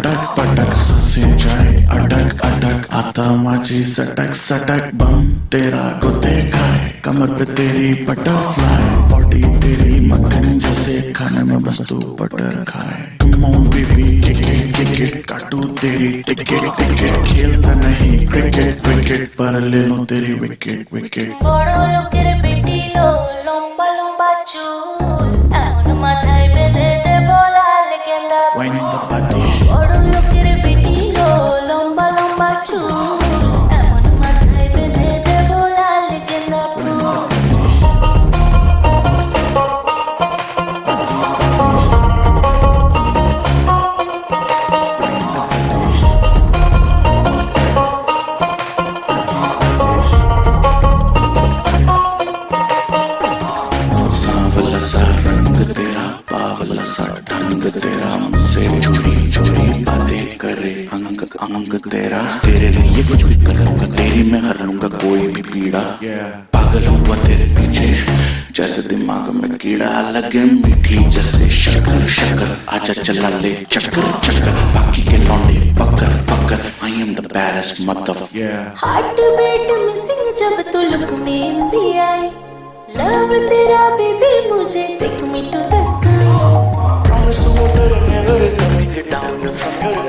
पटक पटक सांसें जाए अटक अटक आता माझी सटक सटक बम तेरा गोते खाए कमर पे तेरी बटरफ्लाई बॉडी तेरी मक्खन जैसे खाने में बस तू बटर खाए come on baby kick it काटू तेरी टिकट टिकट खेलता नहीं क्रिकेट क्रिकेट पर ले लो तेरी विकेट विकेट বড় লোকের বেটি লো লম্বা লম্বা চুল এমন মাথায় বেঁধে দেব লাল গেন্দা Wind the body বড় লোকের বেটি লো লম্বা লম্বা চুল এমন মাথায় বেঁধে দেব লাল গেন্দা ফুল सांवला सा रंग तेरा बावला सा ढंग तेरा मुझसे चोरी चोरी बातें करे अंग अंग तेरा तेरे लिए कुछ भी कर लूंगा तेरी मैं हर लूंगा कोई भी पीड़ा पागल हुआ तेरे पीछे जैसे दिमाग में कीड़ा लगे मीठी जैसे शक्कर शक्कर आजा चला ले चक्कर चक्कर बाकी के लौंडे पकड़ पकड़ I am the baddest mother heart beat missing जब तू लुक में इंदी आई लव तेरा बेबी मुझे take me to the sky Promise water and never coming down from your